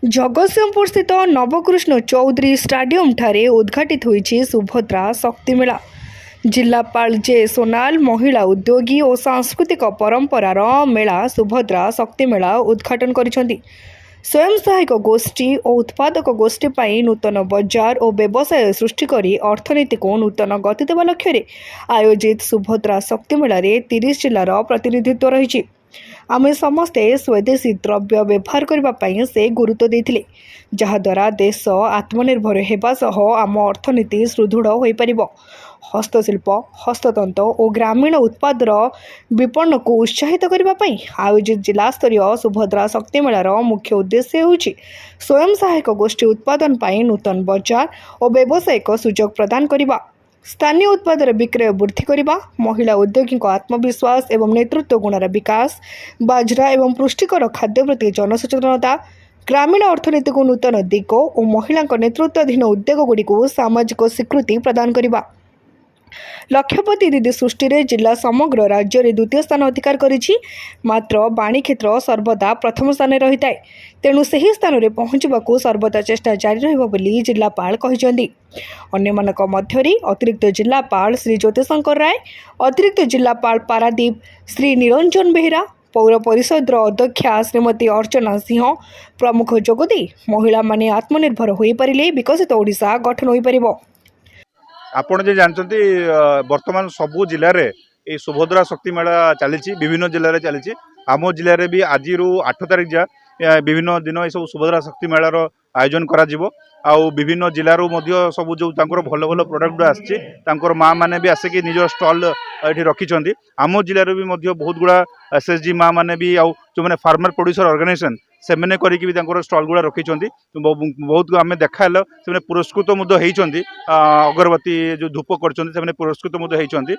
जगतसिंहपुर स्थित नवकृष्ण चौधरी स्टाडियम ठारे उद्घाटित होईछि सुभद्रा शक्ति मेला। जिलापाल जे सोनाल महिला उद्योगी और सांस्कृतिक परंपरार मेला सुभद्रा शक्ति मेला उद्घाटन करिसेंती। स्वयं सहायक गोष्ठी और उत्पादक गोष्ठी पाई नूतन बजार और व्यवसाय सृष्टि करी अर्थनीति को नूतन गति देवा लक्ष्य आयोजित सुभद्रा शक्ति मेला 30 जिलार प्रतिनिधित्व रही। आमे समस्ते स्वदेशी द्रव्य व्यवहार करने से गुरुत्व देथिले, जहाद्वारा देश आत्मनिर्भर होगा सह आम अर्थनीति सुदृढ़ हो पार। हस्तशिल्प, हस्ततंत और ग्रामीण उत्पादर विपणन को उत्साहित करने आयोजित जिला स्तरीय सुभद्रा शक्ति मेलार मुख्य उद्देश्य होछि स्वयं सहायक गोष्ठी उत्पादन पाई नूतन बजार और व्यावसायिक सुजोग प्रदान करने, स्थानीय उत्पादर विक्रय वृद्धि करने, महिला उद्योगी आत्मविश्वास एवं नेतृत्व गुणर विकास, बाजरा एवं पुष्टिकर खाद्य प्रति जनसचेतनता, ग्रामीण अर्थनीति को नूतन दिग और महिला नेतृत्वाधीन उद्योगगुड़ी को सामाजिक स्वीकृति प्रदान करने लक्ष्यपति दीदी सृष्टि रे जिला समग्र राज्य में द्वितीय स्थान अधिकार करिछि। मात्र बाणी क्षेत्र सर्वदा प्रथम स्थान रही है, तेणु सही स्थान में पहुँचवाक सर्वदा चेष्टा जारी रहिबो बोली जिलापाल कहिसेंती। अन्यमानक मध्यरे अतिरिक्त जिलापाल श्री ज्योतिशंकर राय, अतिरिक्त जिलापाल पारादीप श्री निरंजन बेहेरा, पौर परिषद अध्यक्षा श्रीमती अर्चना सिंह प्रमुख जोगदे महिला माने आत्मनिर्भर हो पारे विकसित ओडिशा गठन हो पारिबो। आपण जे जानते वर्तमान सबू जिले में ये सुभद्रा शक्ति मेला चली विभिन्न जिले में चली। आम जिले में भी आज 8 तारिख जा विभिन्न दिन ये सब सुभद्रा शक्ति मेलार आयोजन करा आउ विभिन्न जिलूर सब जो भल भल प्रोडक्ट आसर माँ मैंने भी आसिक निज स्टल ये रखी। आम जिले में भी बहुत गुड़ा SSG माँ मैंने भी आउ जो मैंने फार्मर प्रोड्यूसर ऑर्गेनाइजेशन से मैंने करी स्टल गुड़ा रखी। बहुत आम देखा से पुरस्कृत होती अगरबत्ती जो धूप कर पुरस्कृत होती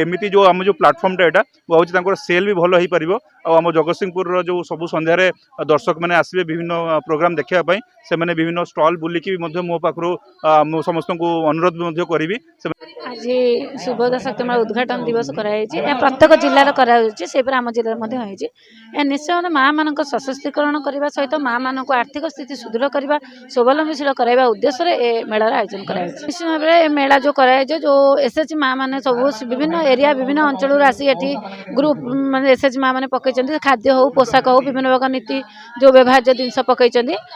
एमती जो आम जो प्लाटफर्म टा भाई सेल भी भल हो पार। आम जगतसिंहपुर जो सब संध्यारे दर्शक मैंने आसवे विभिन्न प्रोग्राम देखापी से मैंने विभिन्न स्टल बुलिकी मो पाखु समस्त को अनुरोध करी। आज सुभद्रा शक्ति मेला उद्घाटन दिवस कराई प्रत्येक जिलार कर आम जिले निश्चय माँ मान सशक्तिकरण करने सहित माँ मान आर्थिक स्थिति सुदृढ़ करने स्वावलंबीशील कराइबा उद्देश्य ए मेलार आयोजन कराई। निश्चित भाव में मेला जो कराई जो SHG माँ मैंने सब विभिन्न एरिया विभिन्न अंचल आसी ग्रुप माने SHG माँ मैंने पकई खाद्य हो पोशाक हो विभिन्न प्रकार नीति जो व्यवहार्य जिनस पकई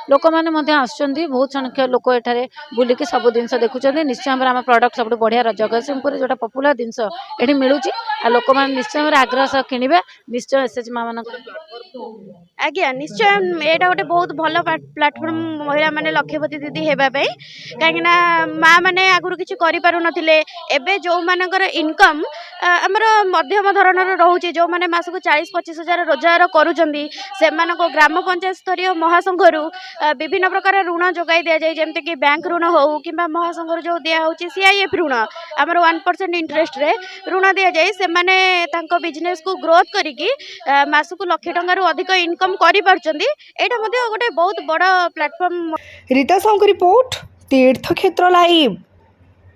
लोक मैंने आसुँच बहुत संख्यक लोक एठारे बुलिकी सब जिन देखुं। निश्चय भाव आम प्रडक्ट सब बढ़िया जगतसिंहपुर जो पपुलर जिनस ये मिलूँ लोक मैंने निश्चय भाव आग्रह सह किणवे निश्चय SHG माँ मान आज्ञा निश्चय यहाँ गोटे बहुत भल प्लाटफर्म महिला माने लक्ष्यपति दीदी होगापी कहीं माँ मैंने आगुरी किसी करें जो मानकर इनकम आमर मध्यम धरणर रोचे जो मैंने मासक 40-25 हजार रोजगार करूँ ग्राम पंचायत स्तरीय महासंघर विभिन्न प्रकार ऋण जोगाई दि जाए जमती कि बैंक ऋण हो कि महासंघर जो दिया CIF ऋण आमर 1% इंटरेस्ट रे ऋण दि जाए से बिजनेस को ग्रोथ करिकी मासक लक्ष टंकार अधिक इनकम करि पारछंती। एटा मध्ये गोटे बहुत बड़ा प्लेटफॉर्म। रीता साहू रिपोर्ट तीर्थक्षेत्र लाइव।